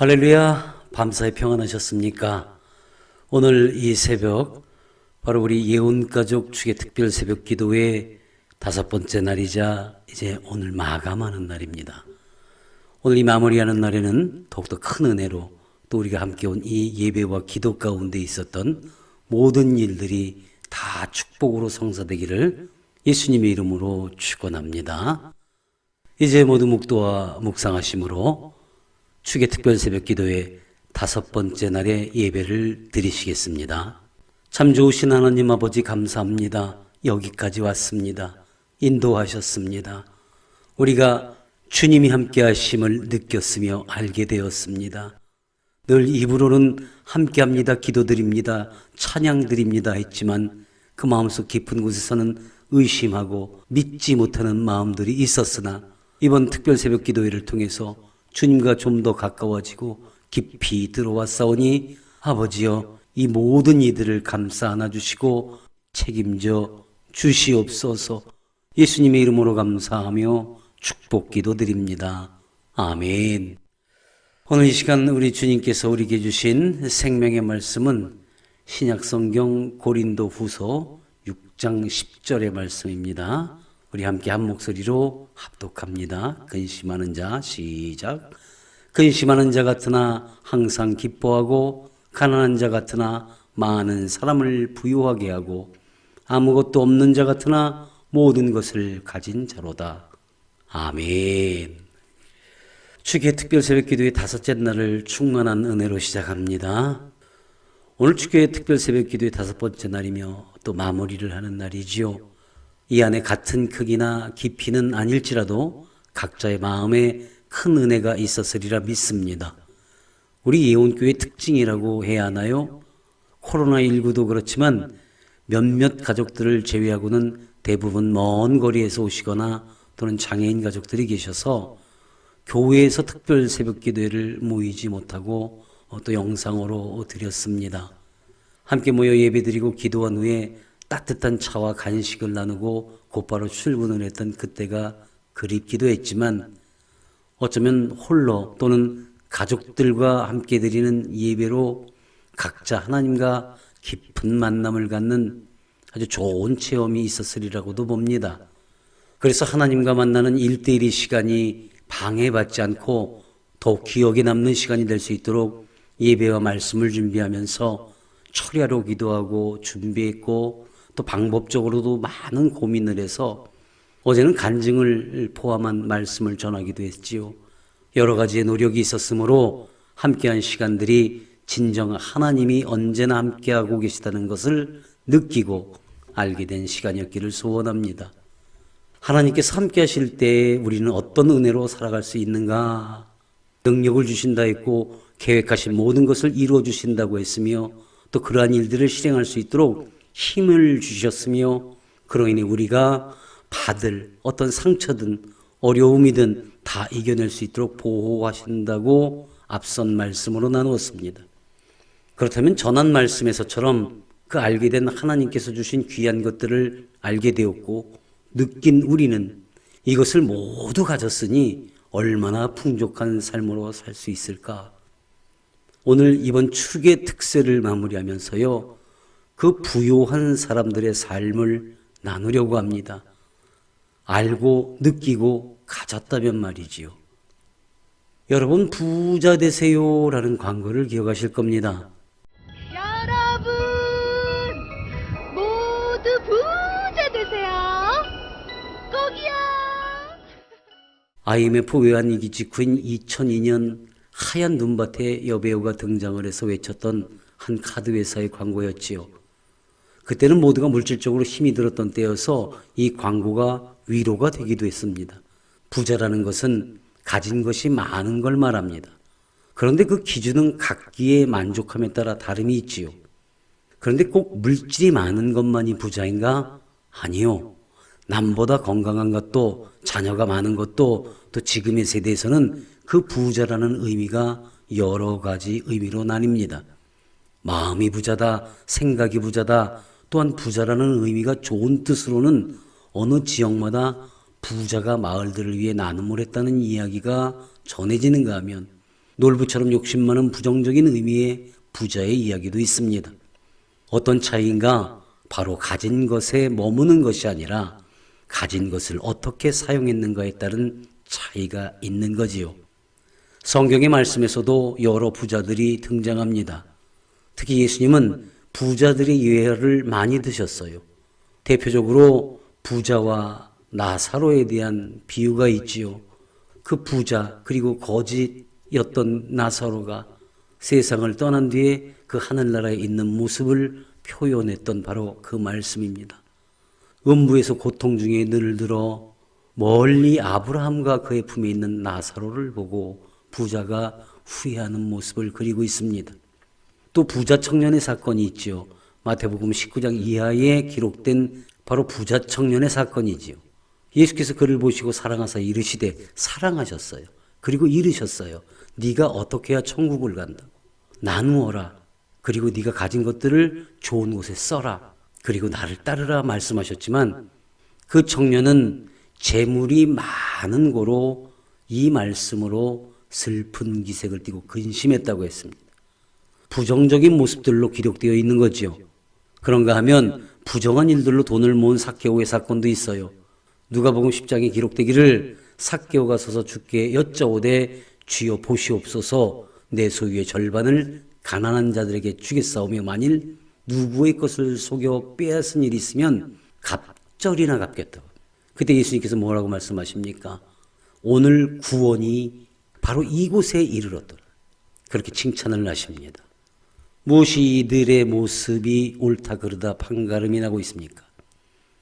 할렐루야, 밤사이 평안하셨습니까? 오늘 이 새벽, 바로 우리 예언가족 축의 특별 새벽 기도의 5번째 날이자 이제 오늘 마감하는 날입니다. 오늘 이 마무리하는 날에는 더욱더 큰 은혜로 또 우리가 함께 온 이 예배와 기도 가운데 있었던 모든 일들이 다 축복으로 성사되기를 예수님의 이름으로 축원합니다. 이제 모두 묵도와 묵상하심으로 축의 특별 새벽 기도의 5번째 날의 예배를 드리시겠습니다. 참 좋으신 하나님 아버지 감사합니다. 여기까지 왔습니다. 인도하셨습니다. 우리가 주님이 함께 하심을 느꼈으며 알게 되었습니다. 늘 입으로는 함께합니다, 기도드립니다, 찬양드립니다 했지만 그 마음속 깊은 곳에서는 의심하고 믿지 못하는 마음들이 있었으나 이번 특별 새벽 기도회를 통해서 주님과 좀 더 가까워지고 깊이 들어왔사오니 아버지여, 이 모든 이들을 감싸 안아주시고 책임져 주시옵소서. 예수님의 이름으로 감사하며 축복 기도드립니다. 아멘. 오늘 이 시간 우리 주님께서 우리에게 주신 생명의 말씀은 신약성경 고린도후서 6장 10절의 말씀입니다. 우리 함께 한 목소리로 합독합니다. 근심하는 자 시작. 근심하는 자 같으나 항상 기뻐하고 가난한 자 같으나 많은 사람을 부유하게 하고 아무것도 없는 자 같으나 모든 것을 가진 자로다. 아멘. 축의 특별 새벽 기도의 5째 날을 충만한 은혜로 시작합니다. 오늘 축의 특별 새벽 기도의 5번째 날이며 또 마무리를 하는 날이지요. 이 안에 같은 크기나 깊이는 아닐지라도 각자의 마음에 큰 은혜가 있었으리라 믿습니다. 우리 예언교회의 특징이라고 해야 하나요? 코로나19도 그렇지만 몇몇 가족들을 제외하고는 대부분 먼 거리에서 오시거나 또는 장애인 가족들이 계셔서 교회에서 특별 새벽 기도회를 모이지 못하고 또 영상으로 드렸습니다. 함께 모여 예배드리고 기도한 후에 따뜻한 차와 간식을 나누고 곧바로 출근을 했던 그때가 그립기도 했지만 어쩌면 홀로 또는 가족들과 함께 드리는 예배로 각자 하나님과 깊은 만남을 갖는 아주 좋은 체험이 있었으리라고도 봅니다. 그래서 하나님과 만나는 1대1의 시간이 방해받지 않고 더욱 기억에 남는 시간이 될 수 있도록 예배와 말씀을 준비하면서 철야로 기도하고 준비했고 또 방법적으로도 많은 고민을 해서 어제는 간증을 포함한 말씀을 전하기도 했지요. 여러 가지의 노력이 있었으므로 함께한 시간들이 진정 하나님이 언제나 함께하고 계시다는 것을 느끼고 알게 된 시간이었기를 소원합니다. 하나님께서 함께하실 때 우리는 어떤 은혜로 살아갈 수 있는가? 능력을 주신다 했고 계획하신 모든 것을 이루어 주신다고 했으며 또 그러한 일들을 실행할 수 있도록 힘을 주셨으며 그로 인해 우리가 받을 어떤 상처든 어려움이든 다 이겨낼 수 있도록 보호하신다고 앞선 말씀으로 나누었습니다. 그렇다면 전한 말씀에서처럼 그 알게 된 하나님께서 주신 귀한 것들을 알게 되었고 느낀 우리는 이것을 모두 가졌으니 얼마나 풍족한 삶으로 살 수 있을까? 오늘 이번 축의 특세를 마무리하면서요, 그 부요한 사람들의 삶을 나누려고 합니다. 알고 느끼고 가졌다면 말이지요. 여러분 부자 되세요라는 광고를 기억하실 겁니다. 여러분 모두 부자 되세요. 꼭이요. IMF 외환위기 직후인 2002년 하얀 눈밭에 여배우가 등장을 해서 외쳤던 한 카드 회사의 광고였지요. 그때는 모두가 물질적으로 힘이 들었던 때여서 이 광고가 위로가 되기도 했습니다. 부자라는 것은 가진 것이 많은 걸 말합니다. 그런데 그 기준은 각기의 만족함에 따라 다름이 있지요. 그런데 꼭 물질이 많은 것만이 부자인가? 아니요. 남보다 건강한 것도 자녀가 많은 것도 또 지금의 세대에서는 그 부자라는 의미가 여러 가지 의미로 나뉩니다. 마음이 부자다, 생각이 부자다, 또한 부자라는 의미가 좋은 뜻으로는 어느 지역마다 부자가 마을들을 위해 나눔을 했다는 이야기가 전해지는가 하면 놀부처럼 욕심 많은 부정적인 의미의 부자의 이야기도 있습니다. 어떤 차이인가? 바로 가진 것에 머무는 것이 아니라 가진 것을 어떻게 사용했는가에 따른 차이가 있는 거지요. 성경의 말씀에서도 여러 부자들이 등장합니다. 특히 예수님은 부자들의 예를 많이 드셨어요. 대표적으로 부자와 나사로에 대한 비유가 있지요. 그 부자 그리고 거짓이었던 나사로가 세상을 떠난 뒤에 그 하늘나라에 있는 모습을 표현했던 바로 그 말씀입니다. 음부에서 고통 중에 눈을 들어 멀리 아브라함과 그의 품에 있는 나사로를 보고 부자가 후회하는 모습을 그리고 있습니다. 또 부자 청년의 사건이 있지요. 마태복음 19장 이하에 기록된 바로 부자 청년의 사건이지요. 예수께서 그를 보시고 사랑하사 이르시되 사랑하셨어요. 그리고 이르셨어요. 네가 어떻게 해야 천국을 간다. 나누어라. 그리고 네가 가진 것들을 좋은 곳에 써라. 그리고 나를 따르라 말씀하셨지만 그 청년은 재물이 많은 고로 이 말씀으로 슬픈 기색을 띠고 근심했다고 했습니다. 부정적인 모습들로 기록되어 있는 거지요. 그런가 하면 부정한 일들로 돈을 모은 삭개오의 사건도 있어요. 누가복음 10장에 기록되기를 삭개오가 서서 주께 여짜오되 주여 보시옵소서 내 소유의 절반을 가난한 자들에게 주겠사오며 만일 누구의 것을 속여 빼앗은 일이 있으면 갑절이나 갚겠다고. 그때 예수님께서 뭐라고 말씀하십니까? 오늘 구원이 바로 이곳에 이르렀더라. 그렇게 칭찬을 하십니다. 무엇이 이들의 모습이 옳다 그르다 판가름이 나고 있습니까?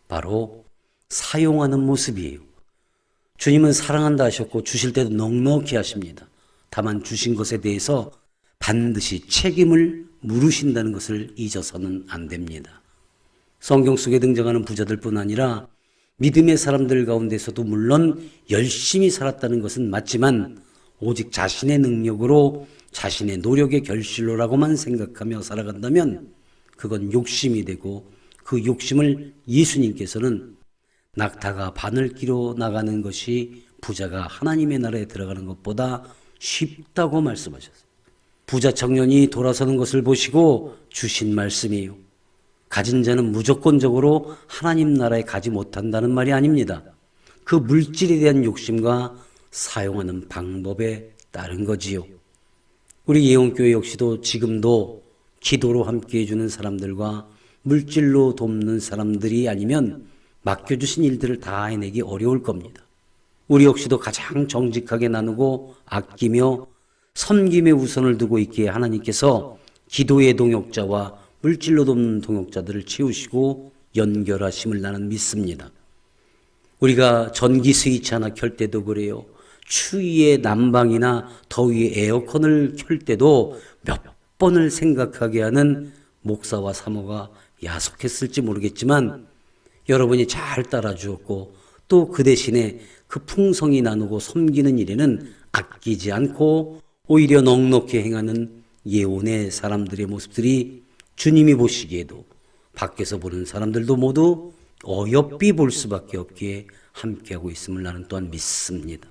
바로 사용하는 모습이에요. 주님은 사랑한다 하셨고 주실 때도 넉넉히 하십니다. 다만 주신 것에 대해서 반드시 책임을 물으신다는 것을 잊어서는 안 됩니다. 성경 속에 등장하는 부자들뿐 아니라 믿음의 사람들 가운데서도 물론 열심히 살았다는 것은 맞지만 오직 자신의 능력으로 자신의 노력의 결실로라고만 생각하며 살아간다면 그건 욕심이 되고 그 욕심을 예수님께서는 낙타가 바늘기로 나가는 것이 부자가 하나님의 나라에 들어가는 것보다 쉽다고 말씀하셨어요. 부자 청년이 돌아서는 것을 보시고 주신 말씀이에요. 가진 자는 무조건적으로 하나님 나라에 가지 못한다는 말이 아닙니다. 그 물질에 대한 욕심과 사용하는 방법에 따른 거지요. 우리 예원교회 역시도 지금도 기도로 함께 해주는 사람들과 물질로 돕는 사람들이 아니면 맡겨주신 일들을 다 해내기 어려울 겁니다. 우리 역시도 가장 정직하게 나누고 아끼며 섬김의 우선을 두고 있기에 하나님께서 기도의 동역자와 물질로 돕는 동역자들을 채우시고 연결하심을 나는 믿습니다. 우리가 전기 스위치 하나 켤 때도 그래요. 추위에 난방이나 더위에 에어컨을 켤 때도 몇 번을 생각하게 하는 목사와 사모가 야속했을지 모르겠지만 여러분이 잘 따라주었고 또 그 대신에 그 풍성히 나누고 섬기는 일에는 아끼지 않고 오히려 넉넉히 행하는 예온의 사람들의 모습들이 주님이 보시기에도 밖에서 보는 사람들도 모두 어여삐 볼 수밖에 없기에 함께하고 있음을 나는 또한 믿습니다.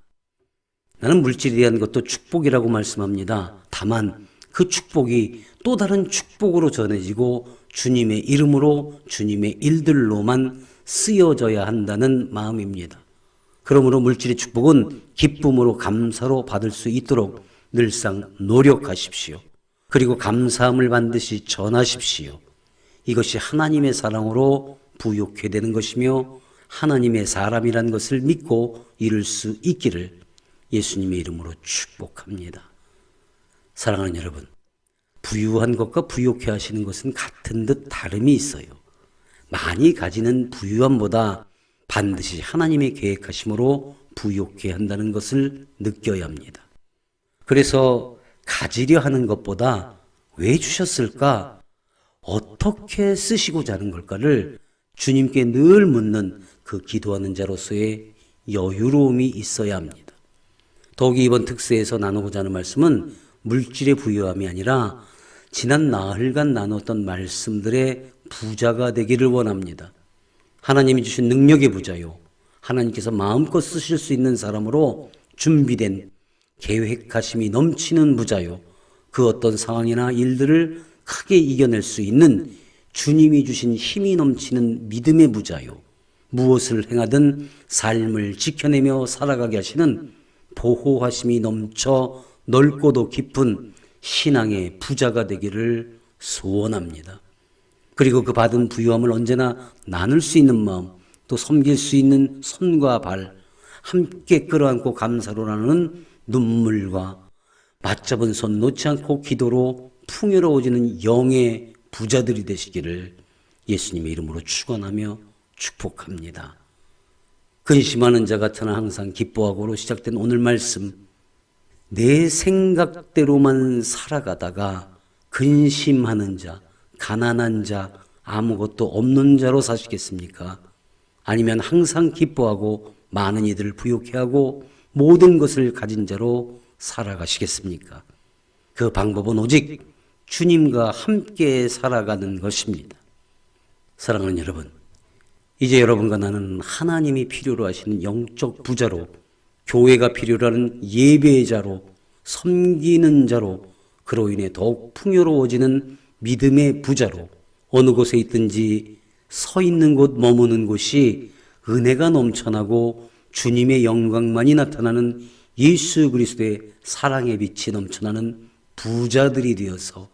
나는 물질에 대한 것도 축복이라고 말씀합니다. 다만 그 축복이 또 다른 축복으로 전해지고 주님의 이름으로 주님의 일들로만 쓰여져야 한다는 마음입니다. 그러므로 물질의 축복은 기쁨으로 감사로 받을 수 있도록 늘상 노력하십시오. 그리고 감사함을 반드시 전하십시오. 이것이 하나님의 사랑으로 부욕해 되는 것이며 하나님의 사람이란 것을 믿고 이룰 수 있기를 예수님의 이름으로 축복합니다. 사랑하는 여러분, 부유한 것과 부욕해 하시는 것은 같은 듯 다름이 있어요. 많이 가지는 부유함보다 반드시 하나님의 계획하심으로 부욕해 한다는 것을 느껴야 합니다. 그래서 가지려 하는 것보다 왜 주셨을까? 어떻게 쓰시고자 하는 걸까를 주님께 늘 묻는 그 기도하는 자로서의 여유로움이 있어야 합니다. 더욱이 이번 특세에서 나누고자 하는 말씀은 물질의 부유함이 아니라 지난 나흘간 나눴던 말씀들의 부자가 되기를 원합니다. 하나님이 주신 능력의 부자요. 하나님께서 마음껏 쓰실 수 있는 사람으로 준비된 계획하심이 넘치는 부자요. 그 어떤 상황이나 일들을 크게 이겨낼 수 있는 주님이 주신 힘이 넘치는 믿음의 부자요. 무엇을 행하든 삶을 지켜내며 살아가게 하시는 보호하심이 넘쳐 넓고도 깊은 신앙의 부자가 되기를 소원합니다. 그리고 그 받은 부유함을 언제나 나눌 수 있는 마음, 또 섬길 수 있는 손과 발, 함께 끌어안고 감사로 나누는 눈물과 맞잡은 손 놓지 않고 기도로 풍요로워지는 영의 부자들이 되시기를 예수님의 이름으로 축원하며 축복합니다. 근심하는 자 같으나 항상 기뻐하고로 시작된 오늘 말씀, 내 생각대로만 살아가다가 근심하는 자, 가난한 자, 아무것도 없는 자로 사시겠습니까? 아니면 항상 기뻐하고 많은 이들을 부욕해 하고 모든 것을 가진 자로 살아가시겠습니까? 그 방법은 오직 주님과 함께 살아가는 것입니다. 사랑하는 여러분, 이제 여러분과 나는 하나님이 필요로 하시는 영적 부자로, 교회가 필요로 하는 예배의 자로, 섬기는 자로, 그로 인해 더욱 풍요로워지는 믿음의 부자로, 어느 곳에 있든지 서 있는 곳, 머무는 곳이 은혜가 넘쳐나고 주님의 영광만이 나타나는 예수 그리스도의 사랑의 빛이 넘쳐나는 부자들이 되어서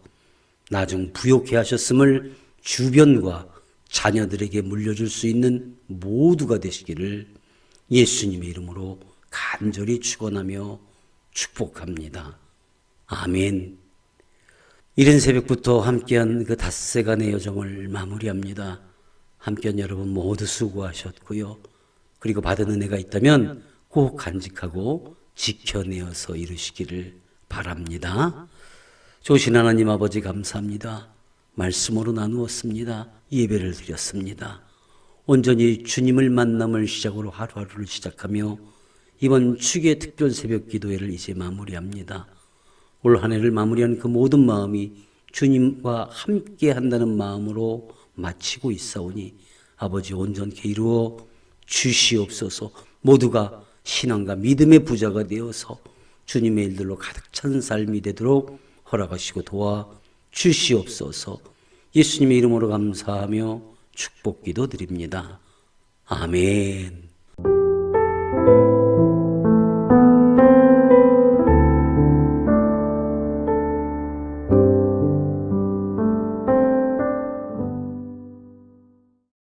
나중 부욕해 하셨음을 주변과 자녀들에게 물려줄 수 있는 모두가 되시기를 예수님의 이름으로 간절히 축원하며 축복합니다. 아멘. 이른 새벽부터 함께한 그 닷새간의 여정을 마무리합니다. 함께한 여러분 모두 수고하셨고요. 그리고 받은 은혜가 있다면 꼭 간직하고 지켜내어서 이루시기를 바랍니다. 좋으신 하나님 아버지 감사합니다. 말씀으로 나누었습니다. 예배를 드렸습니다. 온전히 주님을 만남을 시작으로 하루하루를 시작하며 이번 축의 특별 새벽 기도회를 이제 마무리합니다. 올 한 해를 마무리한 그 모든 마음이 주님과 함께 한다는 마음으로 마치고 있사오니 아버지 온전케 이루어 주시옵소서. 모두가 신앙과 믿음의 부자가 되어서 주님의 일들로 가득 찬 삶이 되도록 허락하시고 도와 주시옵소서. 예수님의 이름으로 감사하며 축복기도 드립니다. 아멘.